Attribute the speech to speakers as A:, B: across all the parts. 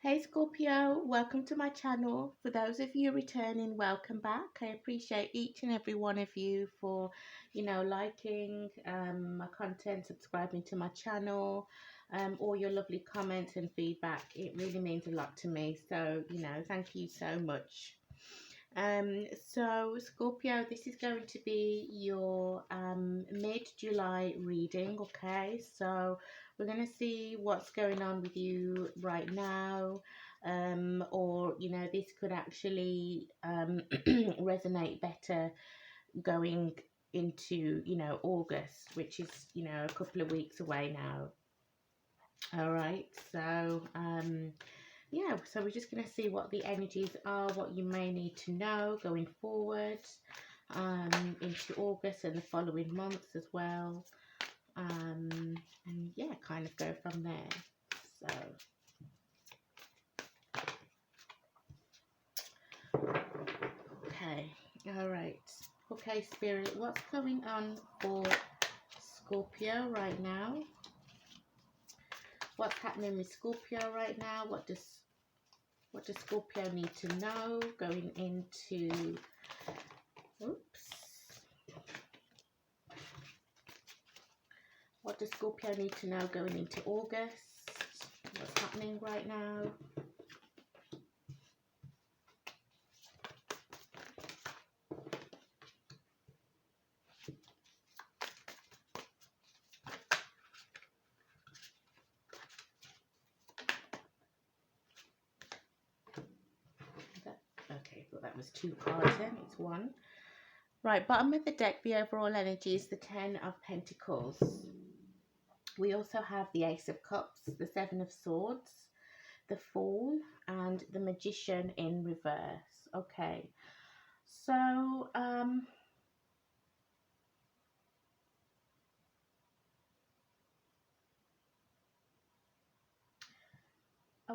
A: Hey Scorpio, welcome to my channel. For those of you returning, welcome back. I appreciate each and every one of you for, liking my content, subscribing to my channel, all your lovely comments and feedback. It really means a lot to me. So, thank you so much. So Scorpio, this is going to be your mid-July reading, okay? So we're going to see what's going on with you right now, or this could actually resonate better going into August, which is a couple of weeks away now. All right, so yeah, so we're just going to see what the energies are, what you may need to know going forward into August and the following months as well. And yeah, kind of go from there. So, okay, all right. Okay, Spirit, what's going on for Scorpio right now? What's happening with Scorpio right now? What does Scorpio need to know going into, what does Scorpio need to know going into August? What's happening right now? Okay, well that was 2 cards then, it's 1. Right, bottom of the deck, the overall energy is the 10 of Pentacles. We also have the Ace of Cups, the 7 of Swords, the Fool, and the Magician in reverse. Okay, so, all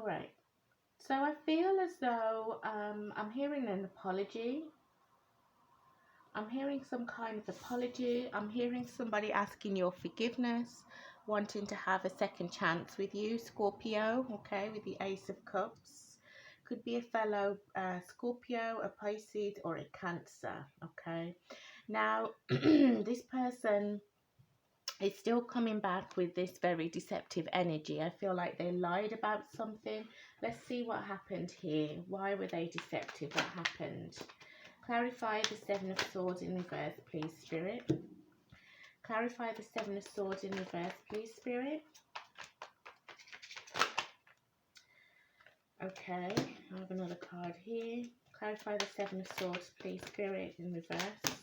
A: right. So I feel as though I'm hearing an apology. I'm hearing some kind of apology. I'm hearing somebody asking your forgiveness, wanting to have a second chance with you, Scorpio, okay, with the Ace of Cups. Could be a fellow Scorpio, a Pisces, or a Cancer, okay. Now, this person is still coming back with this very deceptive energy. I feel like they lied about something. Let's see what happened here. Why were they deceptive? What happened? Clarify the 7 of Swords in reverse, please, Spirit. Clarify the 7 of Swords in reverse, please, Spirit. Okay, I have another card here. Clarify the 7 of Swords, please, Spirit, in reverse.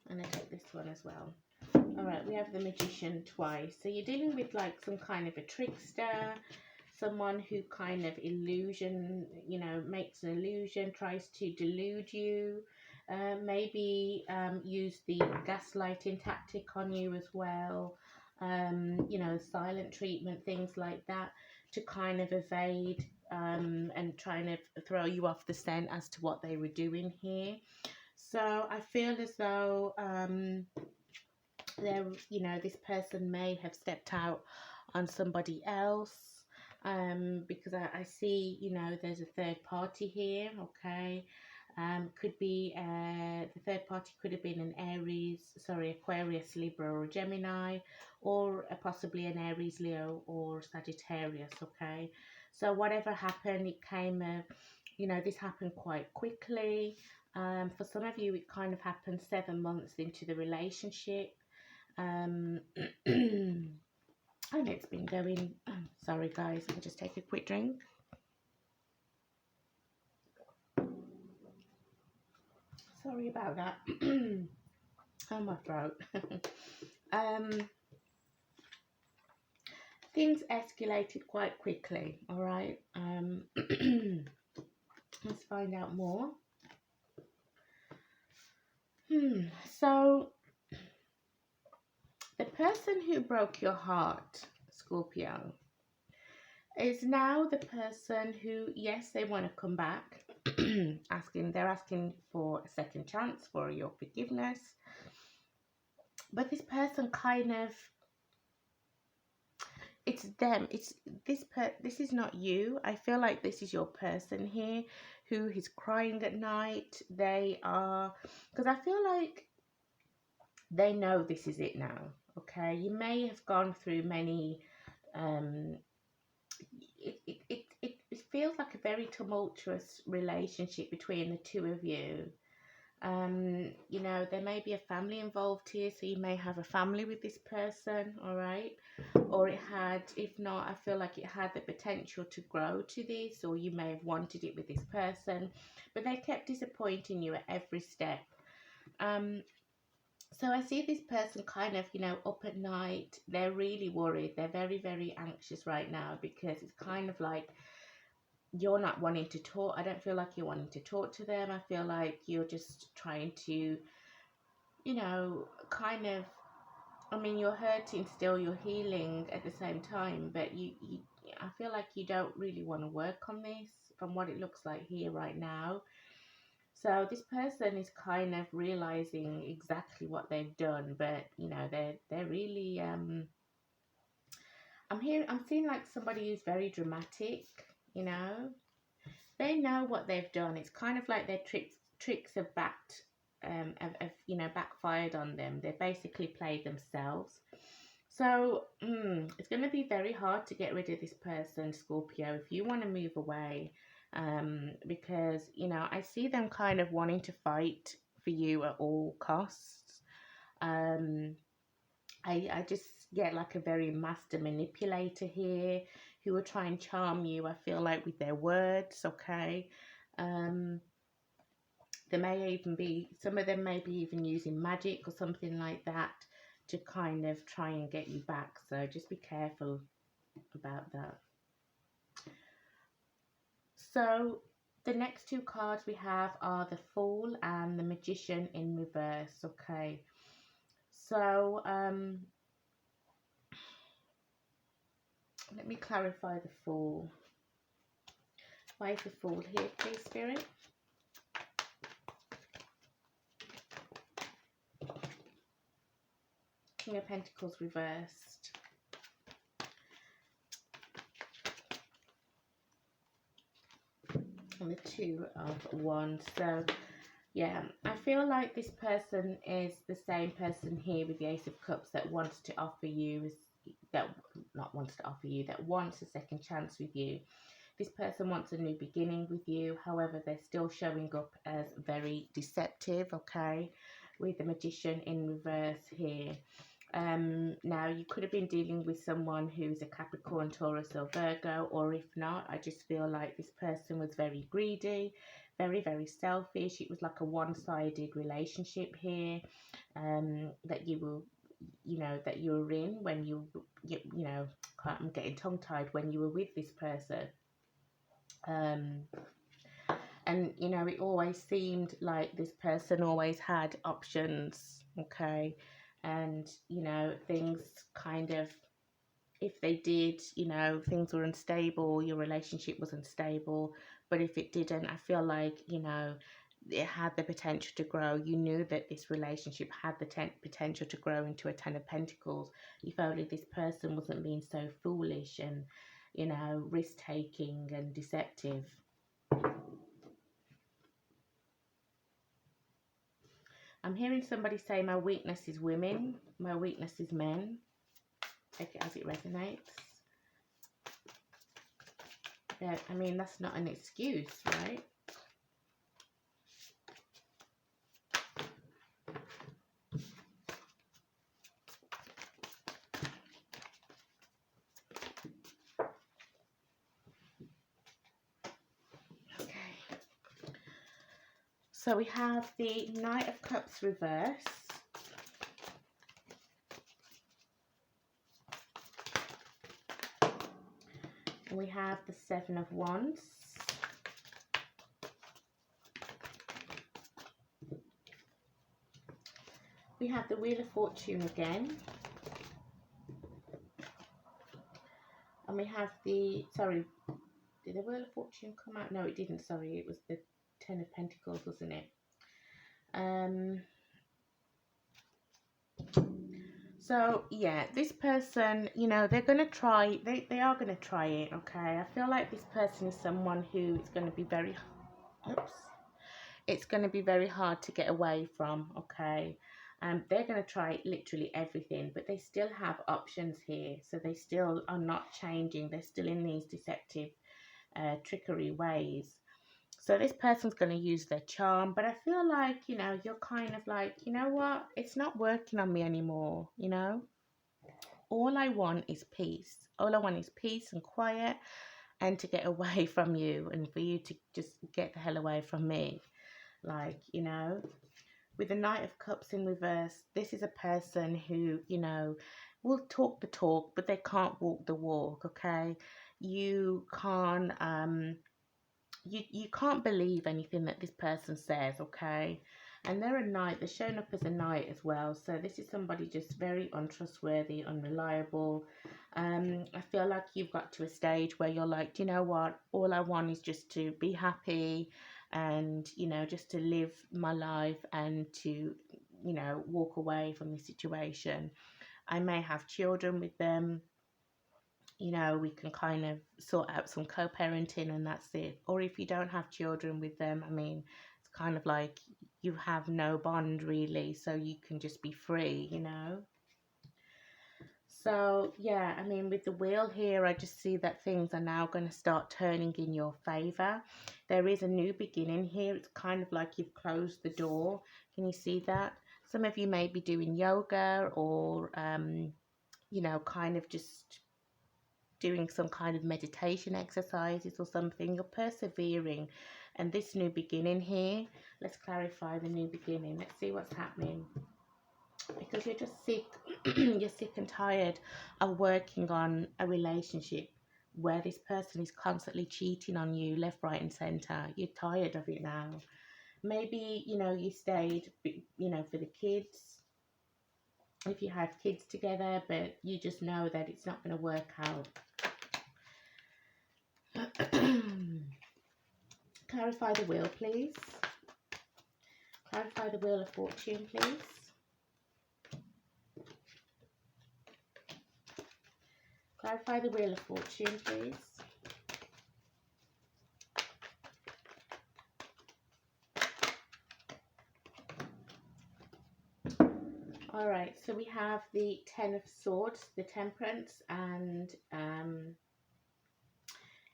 A: And I take this one as well. Alright, we have the Magician twice. So you're dealing with like some kind of a trickster, someone who kind of makes an illusion, tries to delude you, maybe use the gaslighting tactic on you as well, silent treatment, things like that, to kind of evade and trying to throw you off the scent as to what they were doing here. So I feel as though this person may have stepped out on somebody else, because I see, there's a third party here, okay. Could be the third party could have been an Aquarius, Libra, or Gemini, or possibly an Aries, Leo, or Sagittarius, okay. So whatever happened, it came, this happened quite quickly. For some of you, it kind of happened 7 months into the relationship. And it's been going, sorry guys, I'll just take a quick drink. Sorry about that. Oh, my throat. Things escalated quite quickly, all right. Let's find out more. So the person who broke your heart, Scorpio, is now the person who, yes, they want to come back. They're asking for a second chance, for your forgiveness. But this person kind of it's them. It's this is not you. I feel like this is your person here who is crying at night. They are, because I feel like they know this is it now. Okay, you may have gone through many. Um, it feels like a very tumultuous relationship between the two of you. You know, there may be a family involved here, so you may have a family with this person, all right? Or it had, if not, I feel like it had the potential to grow to this, or you may have wanted it with this person, but they kept disappointing you at every step. Um, so I see this person kind of, you know, up at night. They're really worried. They're very, very anxious right now because it's kind of like you're not wanting to talk. I don't feel like you're wanting to talk to them. I feel like you're just trying to, you know, kind of, I mean, you're hurting still, you're healing at the same time, but I feel like you don't really want to work on this from what it looks like here right now. So this person is kind of realizing exactly what they've done, but you know, they're really I'm seeing like somebody who's very dramatic, you know. They know what they've done. It's kind of like their tricks have you know, backfired on them. They basically played themselves. So it's going to be very hard to get rid of this person, Scorpio, if you want to move away. Because, you know, I see them kind of wanting to fight for you at all costs. Um, I just get like a very master manipulator here who will try and charm you, I feel like, with their words, okay? Um, there may even be, some of them may be even using magic or something like that to kind of try and get you back. So just be careful about that. So the next two cards we have are the Fool and the Magician in reverse, okay? So let me clarify the Fool. Why is the Fool here, please, Spirit? King of Pentacles reversed. And the Two of Wands. So, yeah, I feel like this person is the same person here with the Ace of Cups that wants to offer you, that wants a second chance with you. This person wants a new beginning with you. However, they're still showing up as very deceptive, okay, with the Magician in reverse here. Now, you could have been dealing with someone who's a Capricorn, Taurus or Virgo, or if not, I just feel like this person was very greedy, very, very selfish. It was like a one-sided relationship here, that you were, you know, that you were in when you know, I'm getting tongue-tied, when you were with this person. And you know, it always seemed like this person always had options, okay? And you know, things kind of, if they did, you know, things were unstable, your relationship was unstable. But if it didn't, I feel like, you know, it had the potential to grow. You knew that this relationship had the potential to grow into a Ten of Pentacles if only this person wasn't being so foolish and, you know, risk-taking and deceptive. I'm hearing somebody say, my weakness is women, my weakness is men. Take it as it resonates. Yeah, I mean, that's not an excuse, right? Okay. So we have the Knight of Cups reverse. And we have the Seven of Wands. We have the Wheel of Fortune again. And we have the, sorry, did the Wheel of Fortune come out? No, it didn't, sorry. It was the Ten of Pentacles, wasn't it? So So yeah, this person, you know, they're gonna try. They are gonna try it. Okay, I feel like this person is someone who is going to be very, oops, it's going to be very hard to get away from. Okay, they're going to try literally everything, but they still have options here. So they still are not changing. They're still in these deceptive, trickery ways. So this person's going to use their charm, but I feel like, you know, you're kind of like, you know what, it's not working on me anymore, you know. All I want is peace. All I want is peace and quiet, and to get away from you, and for you to just get the hell away from me. Like, you know, with the Knight of Cups in reverse, this is a person who, you know, will talk the talk, but they can't walk the walk, okay? You can't you can't believe anything that this person says, okay? And they're a knight, they're shown up as a knight as well. So this is somebody just very untrustworthy, unreliable. I feel like you've got to a stage where you're like, do you know what? All I want is just to be happy, and, you know, just to live my life, and to, you know, walk away from the situation. I may have children with them, you know, we can kind of sort out some co-parenting, and that's it. Or if you don't have children with them, I mean, it's kind of like you have no bond really, so you can just be free, you know. So yeah, I mean, with the wheel here, I just see that things are now going to start turning in your favor. There is a new beginning here. It's kind of like you've closed the door. Can you see that? Some of you may be doing yoga, or you know, kind of just doing some kind of meditation exercises or something. You're persevering, and this new beginning here, let's clarify the new beginning. Let's see what's happening, because you're just sick. You're sick and tired of working on a relationship where this person is constantly cheating on you left, right and center. You're tired of it now. Maybe, you know, you stayed, you know, for the kids, if you had kids together, but you just know that it's not going to work out. Clarify the wheel, please. Clarify the Wheel of Fortune, please. Clarify the Wheel of Fortune, please. All right, so we have the Ten of Swords, the Temperance, and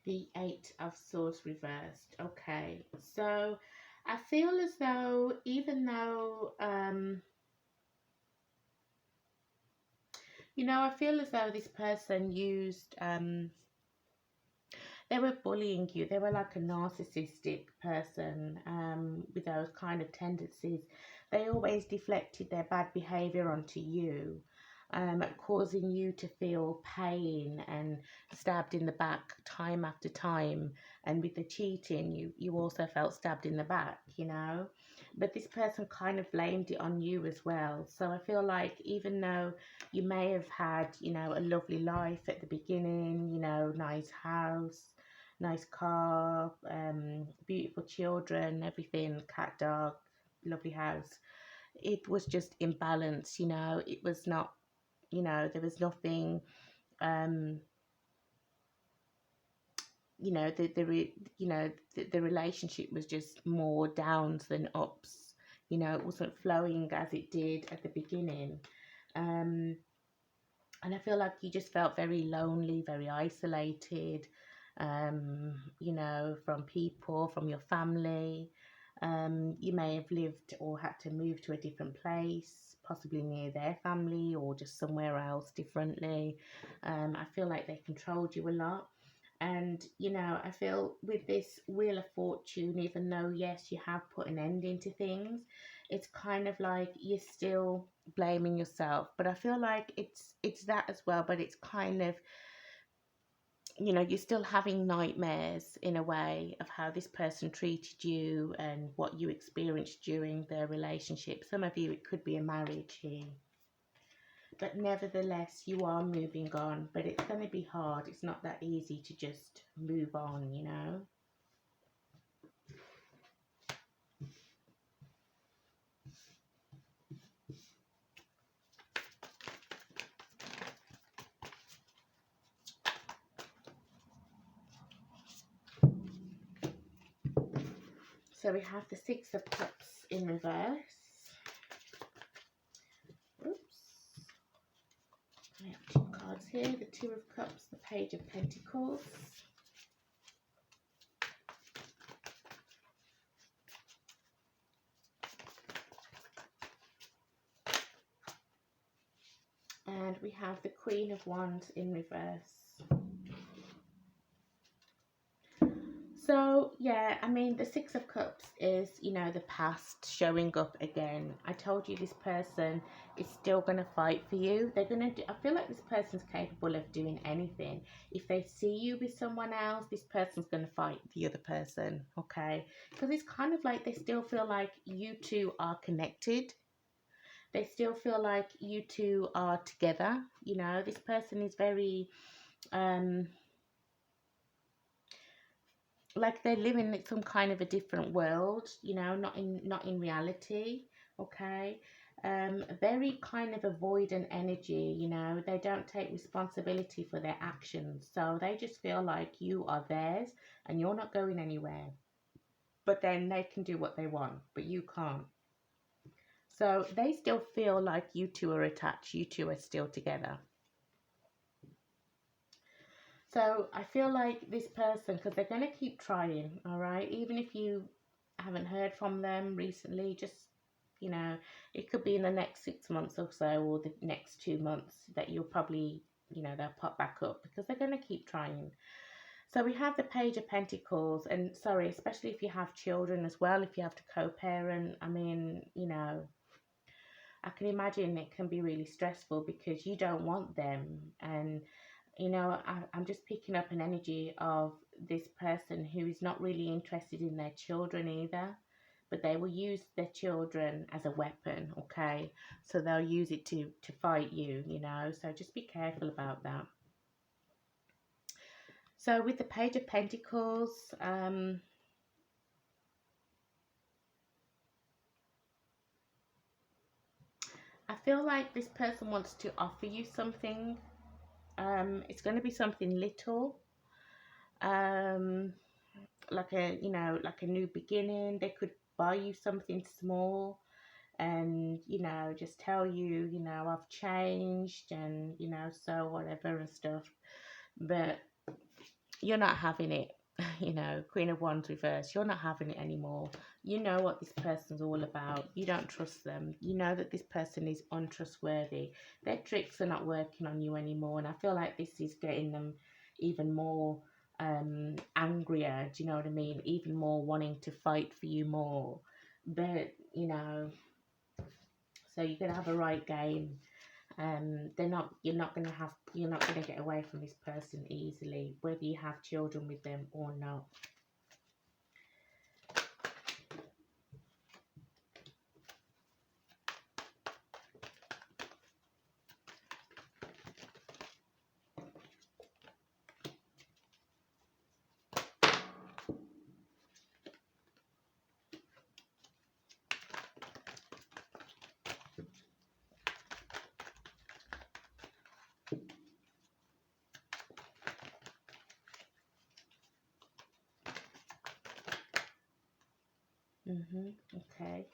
A: the Eight of Swords reversed. Okay, so I feel as though, even though, you know, I feel as though this person used, they were bullying you. They were like a narcissistic person, with those kind of tendencies. They always deflected their bad behavior onto you, causing you to feel pain and stabbed in the back time after time. And with the cheating, you also felt stabbed in the back, you know. But this person kind of blamed it on you as well. So I feel like, even though you may have had, you know, a lovely life at the beginning, you know, nice house, nice car, beautiful children, everything, cat, dog, lovely house, it was just imbalanced, you know. It was not, you know, there was nothing, um you know, the relationship was just more downs than ups, you know. It wasn't flowing as it did at the beginning. um and I feel like you just felt very lonely, very isolated, you know, from people, from your family. You may have lived or had to move to a different place, possibly near their family, or just somewhere else differently. I feel like they controlled you a lot. And, you know, I feel with this Wheel of Fortune, even though, yes, you have put an ending to things, it's kind of like you're still blaming yourself. But I feel like it's that as well, but it's kind of, you know, you're still having nightmares in a way of how this person treated you and what you experienced during their relationship. Some of you, it could be a marriage here. But nevertheless, you are moving on, but it's going to be hard. It's not that easy to just move on, you know. So we have the Six of Cups in reverse. Oops. I have two cards here. The Two of Cups, the Page of Pentacles. And we have the Queen of Wands in reverse. So, yeah, I mean, the Six of Cups is, you know, the past showing up again. I told you this person is still going to fight for you. They're going to do, I feel like this person's capable of doing anything. If they see you with someone else, this person's going to fight the other person, okay? Because it's kind of like they still feel like you two are connected. They still feel like you two are together. You know, this person is very, like they're living in some kind of a different world, you know, not in reality, okay? Very kind of avoidant energy, you know. They don't take responsibility for their actions, so they just feel like you are theirs and you're not going anywhere. But then they can do what they want, but you can't. So they still feel like you two are attached, you two are still together. So I feel like this person, because they're going to keep trying, all right? Even if you haven't heard from them recently, just, you know, it could be in the next 6 months or so, or the next 2 months that you'll probably, you know, they'll pop back up because they're going to keep trying. So we have the Page of Pentacles, and sorry, especially if you have children as well, if you have to co-parent, I mean, you know, I can imagine it can be really stressful because you don't want them. And, you know, I'm just picking up an energy of this person who is not really interested in their children either. But they will use their children as a weapon, okay? So they'll use it to fight you, you know? So just be careful about that. So with the Page of Pentacles, I feel like this person wants to offer you something. It's going to be something little, like a, you know, like a new beginning. They could buy you something small and, you know, just tell you, you know, I've changed and, you know, so whatever and stuff. But you're not having it. You know, Queen of Wands reverse, you're not having it anymore. You know what this person's all about. You don't trust them. You know that this person is untrustworthy. Their tricks are not working on you anymore, and I feel like this is getting them even more angrier. Do you know what I mean? Even more wanting to fight for you more. But, you know, so you're gonna have a right game. You're not gonna get away from this person easily, whether you have children with them or not. Okay.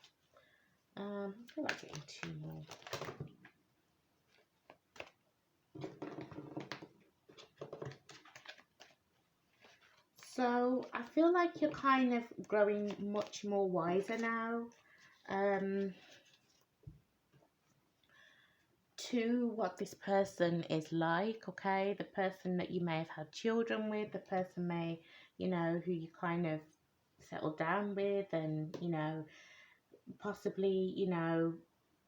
A: I feel like getting two more. So I feel like you're kind of growing much more wiser now. To what this person is like, okay? The person that you may have had children with, the person may, you know, who you kind of settled down with, and, you know, possibly, you know,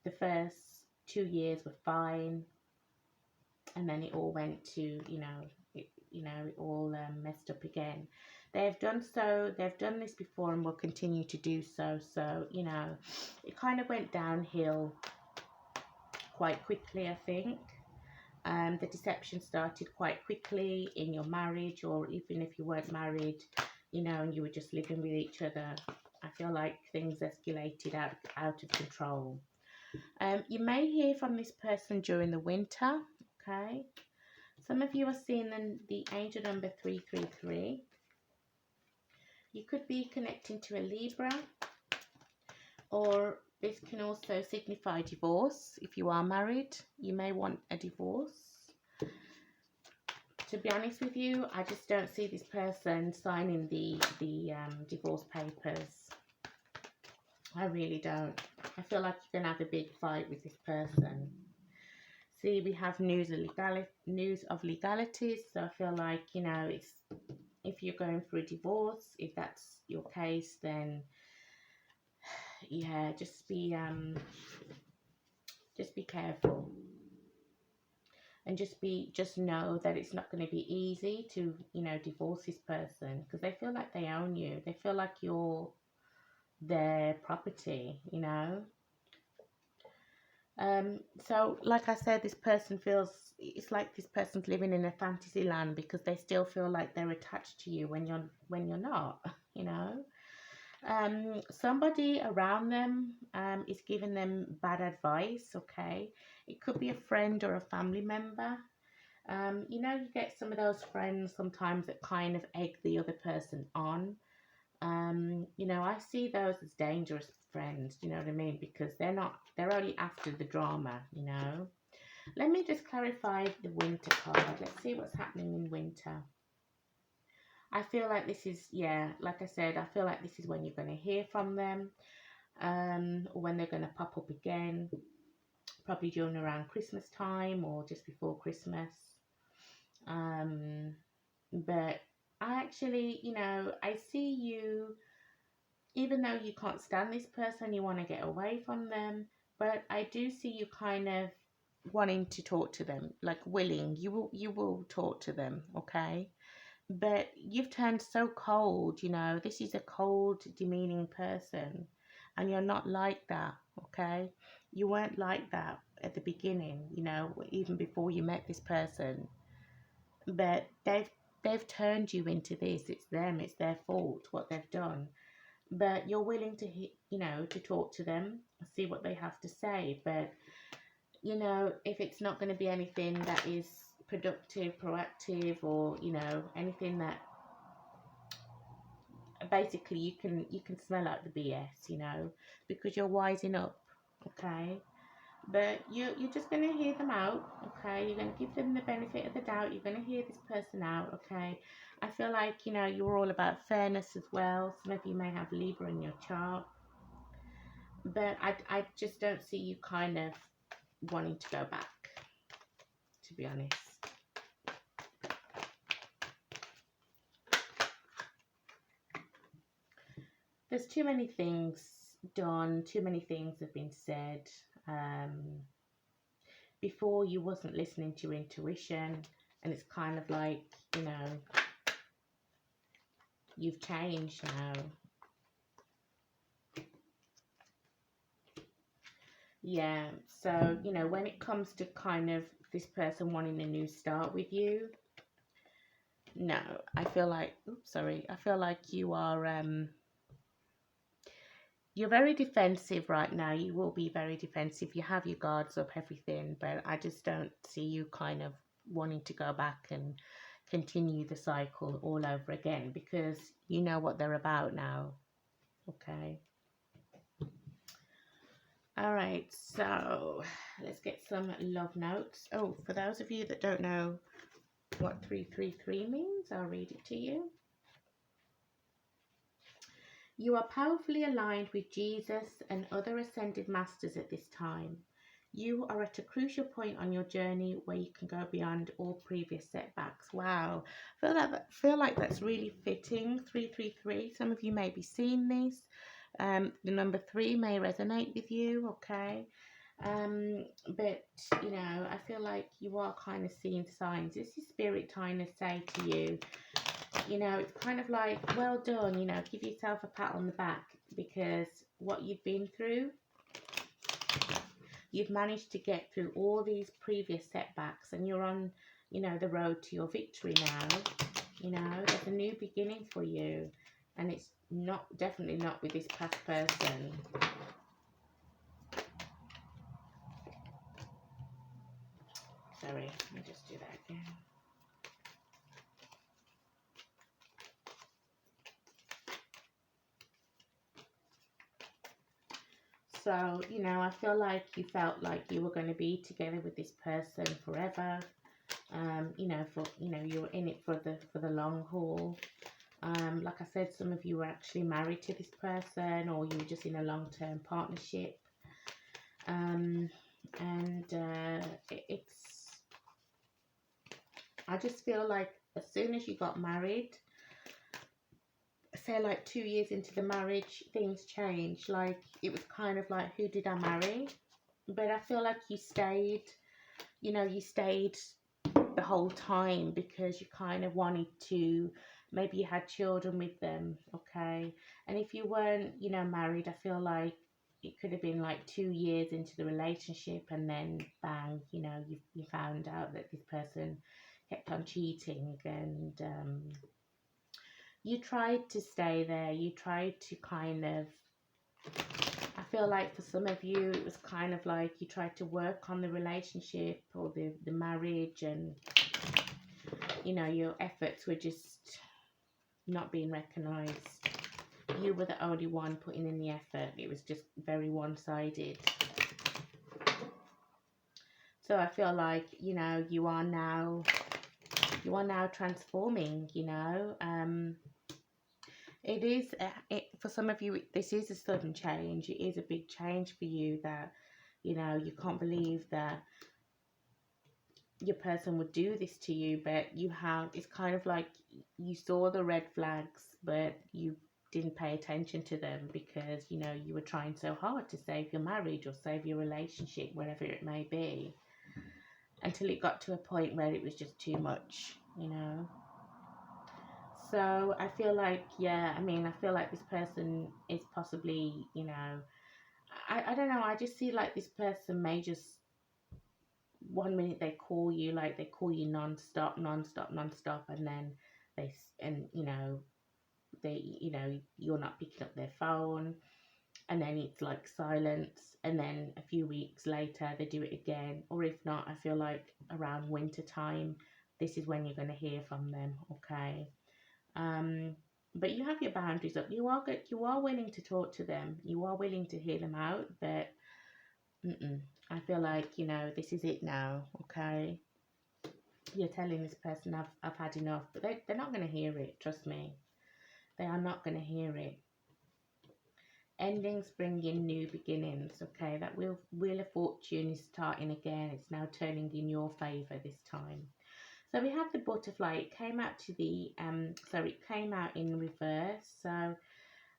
A: the first 2 years were fine, and then it all went to, you know, it all messed up again. They've done this before and will continue to do so. So, you know, it kind of went downhill quite quickly, I think. The deception started quite quickly in your marriage, or even if you weren't married, you know, and you were just living with each other. I feel like things escalated out of control. You may hear from this person during the winter, okay? Some of you are seeing the angel number 333. You could be connecting to a Libra, or this can also signify divorce. If you are married, you may want a divorce. To be honest with you, I just don't see this person signing the divorce papers. I really don't. I feel like you're going to have a big fight with this person. See, we have news of legalities. So I feel like, you know, it's, if you're going through a divorce, if that's your case, then yeah, just be careful. And just know that it's not going to be easy to, you know, divorce this person, because they feel like they own you. They feel like you're their property, you know. So like I said, this person feels, it's like this person's living in a fantasy land, because they still feel like they're attached to you when you're not, you know. Somebody around them is giving them bad advice. Okay, it could be a friend or a family member. You know, you get some of those friends sometimes that kind of egg the other person on. You know, I see those as dangerous friends, you know what I mean? Because they're only after the drama, you know. Let me just clarify the winter card. Let's see what's happening in winter. I feel like this is, yeah, like I said, I feel like this is when you're going to hear from them, or when they're going to pop up again, probably during around Christmas time or just before Christmas. But I actually, you know, I see you, even though you can't stand this person, you want to get away from them, but I do see you kind of wanting to talk to them, like willing. You will talk to them, okay? But you've turned so cold, you know. This is a cold, demeaning person, and you're not like that, okay? You weren't like that at the beginning, you know, even before you met this person. But they've turned you into this. It's them. It's their fault what they've done. But you're willing to, you know, to talk to them, see what they have to say. But you know, if it's not going to be anything that is productive, proactive, or you know, anything that basically you can smell out the BS, you know, because you're wising up, okay? But you're just going to hear them out, okay? You're going to give them the benefit of the doubt. You're going to hear this person out, okay? I feel like, you know, you're all about fairness as well. Some of you may have Libra in your chart. But I just don't see you kind of wanting to go back, to be honest. There's too many things done, too many things have been said. Before you wasn't listening to your intuition, and it's kind of like, you know, you've changed now. Yeah, so, you know, when it comes to kind of this person wanting a new start with you, no, I feel like, oops, sorry, I feel like you are, you're very defensive right now. You will be very defensive. You have your guards up, everything, but I just don't see you kind of wanting to go back and continue the cycle all over again, because you know what they're about now, okay? All right, so let's get some love notes. Oh, for those of you that don't know what 333 means, I'll read it to you. You are powerfully aligned with Jesus and other ascended masters at this time. You are at a crucial point on your journey where you can go beyond all previous setbacks. Wow, feel like that's really fitting. 333. Some of you may be seeing this. The number 3 may resonate with you, okay? But you know, I feel like you are kind of seeing signs. This is spirit trying to say to you, you know, it's kind of like, well done, you know, give yourself a pat on the back, because what you've been through, you've managed to get through all these previous setbacks, and you're on, you know, the road to your victory now. You know, there's a new beginning for you, and it's definitely not with this past person. Sorry, let me just do that again. So, you know, I feel like you felt like you were going to be together with this person forever. You know, you were in it for the long haul. Like I said, some of you were actually married to this person, or you were just in a long-term partnership. And it's, I just feel like as soon as you got married, say like 2 years into the marriage, things changed. Like, it was kind of like, who did I marry? But I feel like you stayed, you know, you stayed the whole time because you kind of wanted to, maybe you had children with them, okay? And if you weren't, you know, married, I feel like it could have been like 2 years into the relationship, and then bang, you know, you found out that this person kept on cheating, and you tried to stay there. You tried to kind of, I feel like for some of you, it was kind of like you tried to work on the relationship or the marriage, and, you know, your efforts were just not being recognized. You were the only one putting in the effort. It was just very one-sided. So I feel like, you know, you are now transforming, you know. It is, for some of you, this is a sudden change. It is a big change for you that, you know, you can't believe that your person would do this to you, but you have, it's kind of like you saw the red flags, but you didn't pay attention to them because, you know, you were trying so hard to save your marriage or save your relationship, whatever it may be, until it got to a point where it was just too much, you know. So I feel like, yeah, I mean, I feel like this person is possibly, you know, I don't know, I just see like this person may just, one minute they call you, like they call you non-stop, and then and you know, you know, you're not picking up their phone, and then it's like silence, and then a few weeks later they do it again, or if not, I feel like around winter time, this is when you're going to hear from them, okay? But you have your boundaries up. You are good. You are willing to talk to them. You are willing to hear them out. But I feel like, you know, this is it now. Okay. You're telling this person I've had enough, but they're not going to hear it. Trust me. They are not going to hear it. Endings bring in new beginnings. Okay. That wheel of fortune is starting again. It's now turning in your favor this time. So we have the butterfly. It came out to the it came out in reverse. So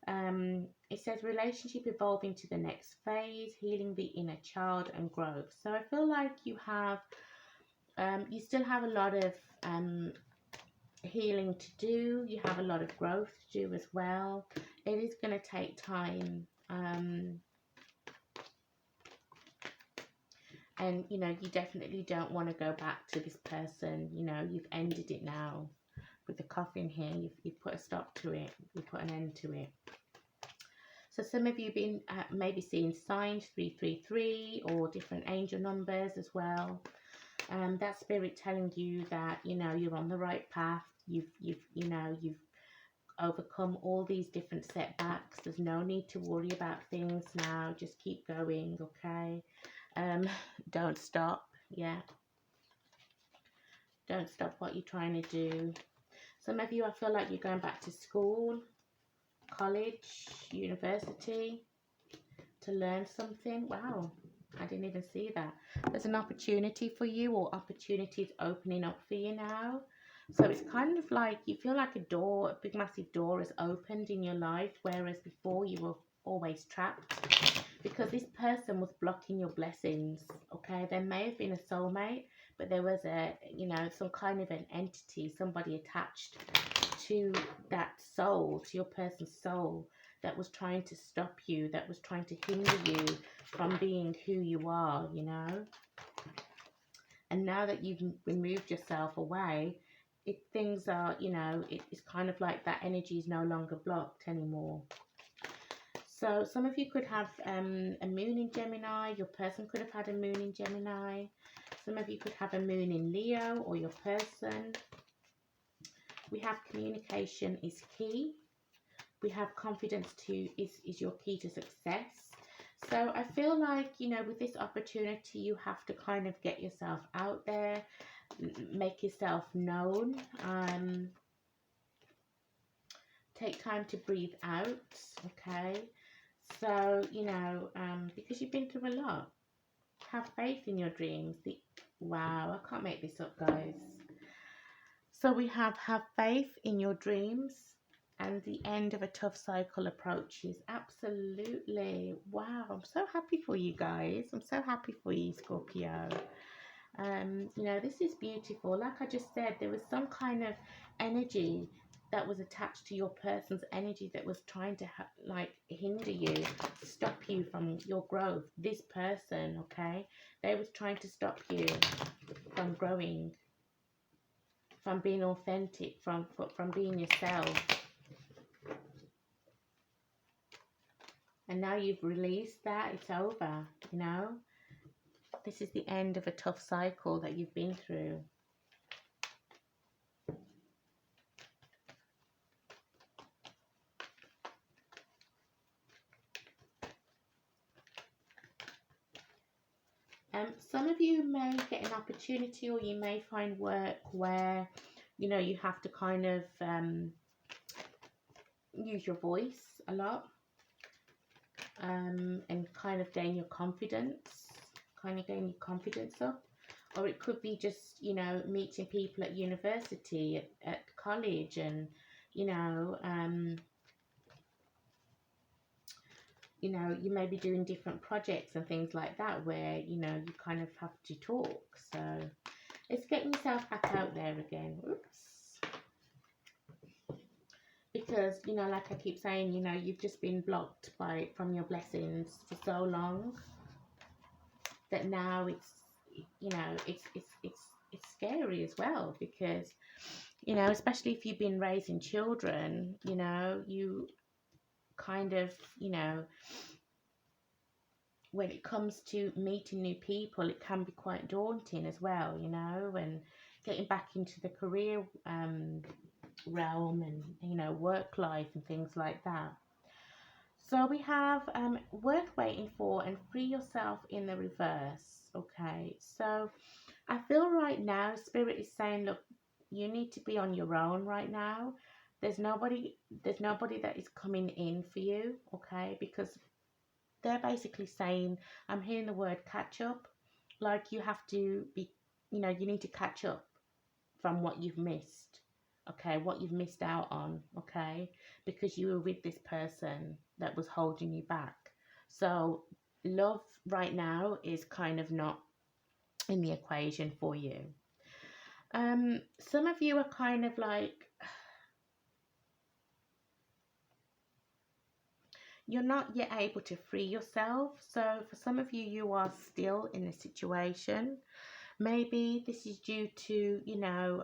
A: it says relationship evolving to the next phase, healing the inner child and growth. So I feel like you have, you still have a lot of healing to do. You have a lot of growth to do as well. It is going to take time. And, you know, you definitely don't want to go back to this person. You know, you've ended it now. With the coffin here, you've put a stop to it. You've put an end to it. So some of you been maybe seeing signs 333 or different angel numbers as well. That spirit telling you that, you know, you're on the right path. You've overcome all these different setbacks. There's no need to worry about things now. Just keep going, okay? Don't stop. Yeah. Don't stop what you're trying to do. Some of you, I feel like you're going back to school, college, university to learn something. Wow, I didn't even see that. There's an opportunity for you, or opportunities opening up for you now. So it's kind of like you feel like a big massive door has opened in your life, whereas before you were always trapped because this person was blocking your blessings, okay? There may have been a soulmate, but there was some kind of an entity, somebody attached to that soul, to your person's soul, that was trying to stop you, that was trying to hinder you from being who you are, you know? And now that you've removed yourself away, things are, you know, it's kind of like that energy is no longer blocked anymore. So some of you could have a moon in Gemini. Your person could have had a moon in Gemini. Some of you could have a moon in Leo, or your person. We have communication is key. We have confidence is your key to success. So I feel like, you know, with this opportunity, you have to kind of get yourself out there, make yourself known. Take time to breathe out, okay? So, you know, because you've been through a lot, have faith in your dreams. Wow, I can't make this up, guys. So we have faith in your dreams, and the end of a tough cycle approaches. Absolutely. Wow, I'm so happy for you guys. I'm so happy for you, Scorpio. You know, this is beautiful. Like I just said, there was some kind of energy that was attached to your person's energy that was trying to like hinder you, stop you from your growth. This person, okay, they was trying to stop you from growing, from being authentic, from being yourself. And now you've released that. It's over, you know. This is the end of a tough cycle that you've been through. Some of you may get an opportunity, or you may find work where, you know, you have to kind of use your voice a lot, and kind of gain your confidence, up. Or it could be just, you know, meeting people at university, at college, and, you know, you may be doing different projects and things like that where, you know, you kind of have to talk. So it's getting yourself back out there again. Oops. Because, you know, like I keep saying, you know, you've just been blocked from your blessings for so long that now it's, you know, it's scary as well, because, you know, especially if you've been raising children, you know, you kind of, you know, when it comes to meeting new people, it can be quite daunting as well, you know, and getting back into the career realm, and, you know, work life and things like that. So we have worth waiting for and free yourself in the reverse. Okay, so I feel right now Spirit is saying, look, you need to be on your own right now. There's nobody that is coming in for you, okay? Because they're basically saying, I'm hearing the word catch up. Like, you have to be, you know, you need to catch up from what you've missed, okay? What you've missed out on, okay? Because you were with this person that was holding you back. So love right now is kind of not in the equation for you. Some of you are kind of like, you're not yet able to free yourself. So for some of you, you are still in a situation. Maybe this is due to, you know,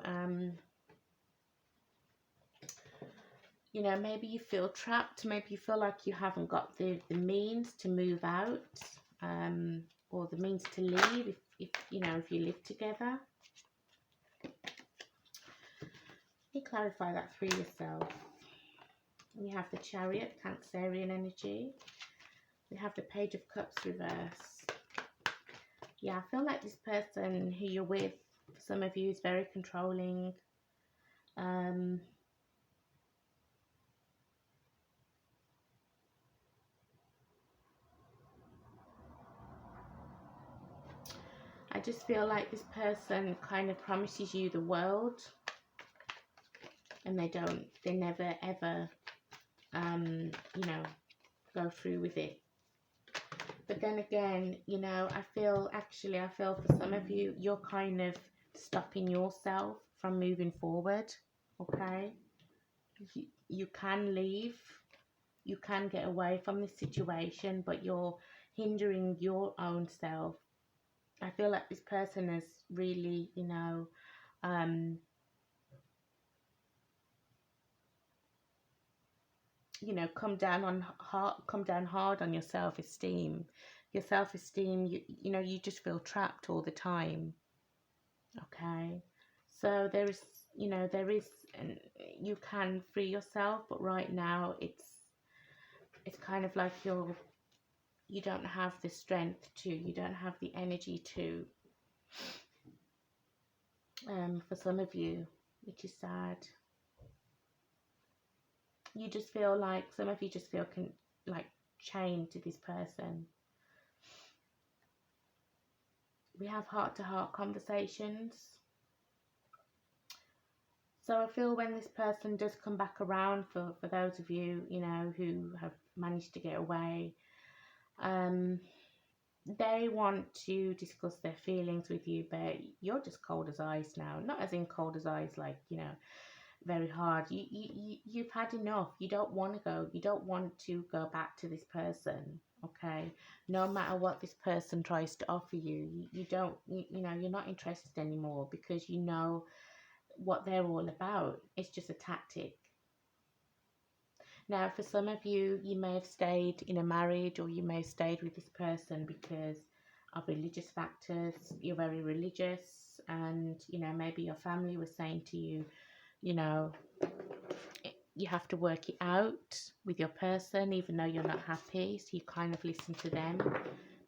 A: maybe you feel trapped. Maybe you feel like you haven't got the means to move out, or the means to leave if you know, if you live together. You clarify that through yourself. We have the Chariot, Cancerian energy. We have the Page of Cups reverse. Yeah, I feel like this person who you're with, some of you, is very controlling. I just feel like this person kind of promises you the world, and they never ever, you know, go through with it. But then again, you know, I feel for some of you, you're kind of stopping yourself from moving forward, okay? You can leave, you can get away from this situation, but you're hindering your own self. I feel like this person has really, you know, come down hard on your self-esteem. You know, you just feel trapped all the time. Okay, so there is, and you can free yourself, but right now it's kind of like you don't have the strength to, you don't have the energy to, for some of you, which is sad. You just feel like, some of you just feel like chained to this person. We have heart-to-heart conversations. So I feel when this person does come back around, for those of you, you know, who have managed to get away, they want to discuss their feelings with you, but you're just cold as ice now. Not as in cold as ice, like, you know, very hard. You've had enough. You don't want to go. You don't want to go back to this person, okay? No matter what this person tries to offer you, you don't, you know, you're not interested anymore, because you know what they're all about. It's just a tactic. Now, for some of you, you may have stayed in a marriage, or you may have stayed with this person because of religious factors. You're very religious, and, you know, maybe your family was saying to you, you know, you have to work it out with your person, even though you're not happy. So you kind of listen to them.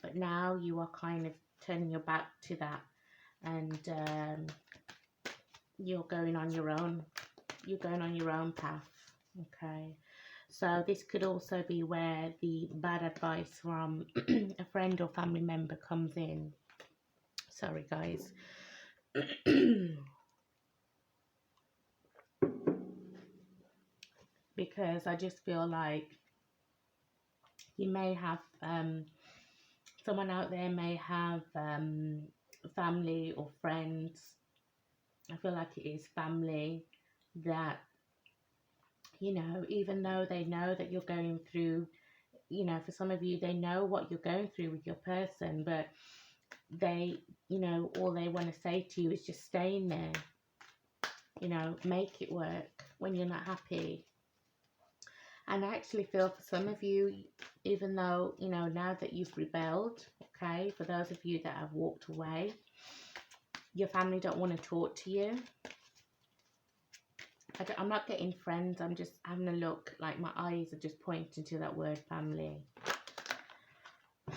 A: But now you are kind of turning your back to that, and you're going on your own. You're going on your own path, okay? So this could also be where the bad advice from a friend or family member comes in. Sorry, guys. Because I just feel like you may have, someone out there may have family or friends. I feel like it is family that, you know, even though they know that you're going through, you know, for some of you, they know what you're going through with your person, but they, you know, all they want to say to you is just stay in there, you know, make it work when you're not happy. And I actually feel for some of you, even though, you know, now that you've rebelled, okay, for those of you that have walked away, your family don't want to talk to you. I'm not getting friends, I'm just having a look, like my eyes are just pointing to that word family.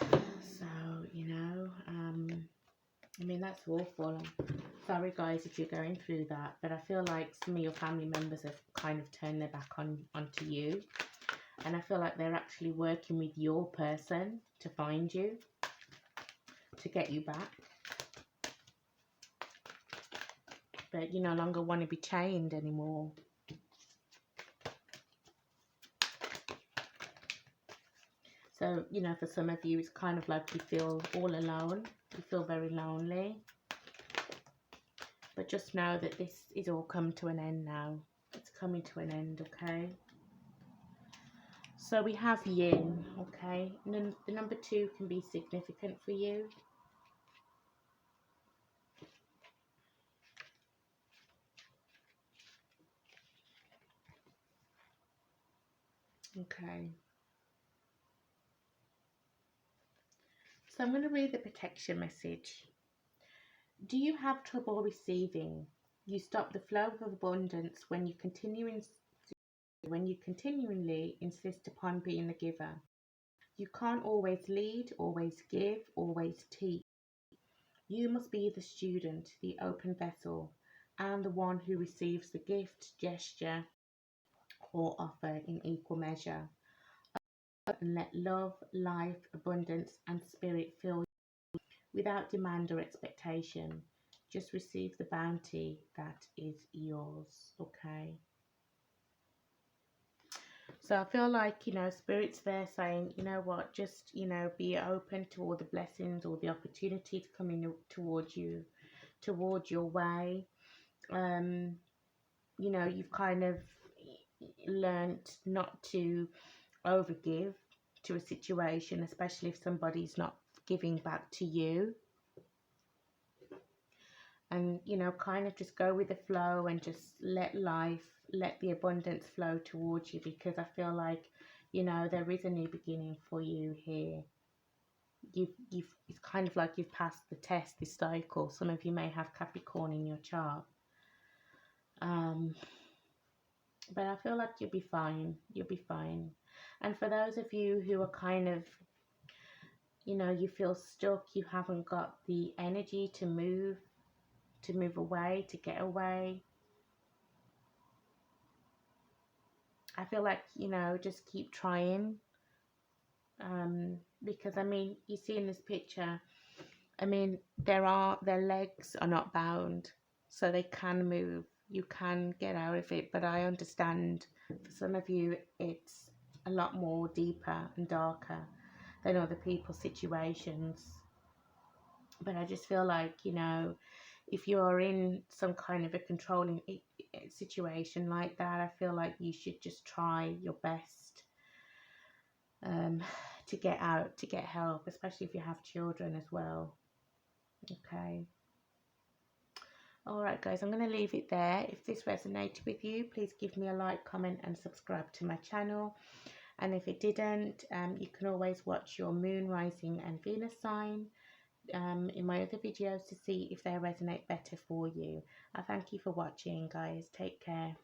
A: So, you know, I mean, that's awful. I'm sorry, guys, if you're going through that, but I feel like some of your family members have kind of turned their back onto you, and I feel like they're actually working with your person to find you, to get you back. But you no longer want to be chained anymore. So, you know, for some of you, it's kind of like you feel all alone. You feel very lonely. But just know that this is all come to an end now. It's coming to an end, okay? So we have yin, okay? And the number 2 can be significant for you. Okay. So I'm going to read the protection message. Do you have trouble receiving? You stop the flow of abundance when you continually insist upon being the giver. You can't always lead, always give, always teach. You must be the student, the open vessel, and the one who receives the gift, gesture, or offer in equal measure. And let love, life, abundance, and spirit fill you without demand or expectation. Just receive the bounty that is yours, okay? So I feel like, you know, Spirit's there saying, you know what, just, you know, be open to all the blessings, all the opportunities coming towards you, towards your way. You know, you've kind of learnt not to overgive to a situation, especially if somebody's not giving back to you. And, you know, kind of just go with the flow and just let the abundance flow towards you, because I feel like, you know, there is a new beginning for you here. It's kind of like you've passed the test, this cycle. Some of you may have Capricorn in your chart. But I feel like you'll be fine. You'll be fine. And for those of you who are kind of you know, you feel stuck, you haven't got the energy to move away, to get away. I feel like, you know, just keep trying. Because I mean, you see in this picture, I mean, their legs are not bound, so they can move. You can get out of it, but I understand for some of you it's a lot more deeper and darker than other people's situations. But I just feel like, you know, if you're in some kind of a controlling situation like that, I feel like you should just try your best um, to get out, to get help, especially if you have children as well. Okay. All right, guys, I'm going to leave it there. If this resonated with you, please give me a like, comment, and subscribe to my channel. And if it didn't, you can always watch your moon, rising, and Venus sign in my other videos to see if they resonate better for you. I thank you for watching, guys. Take care.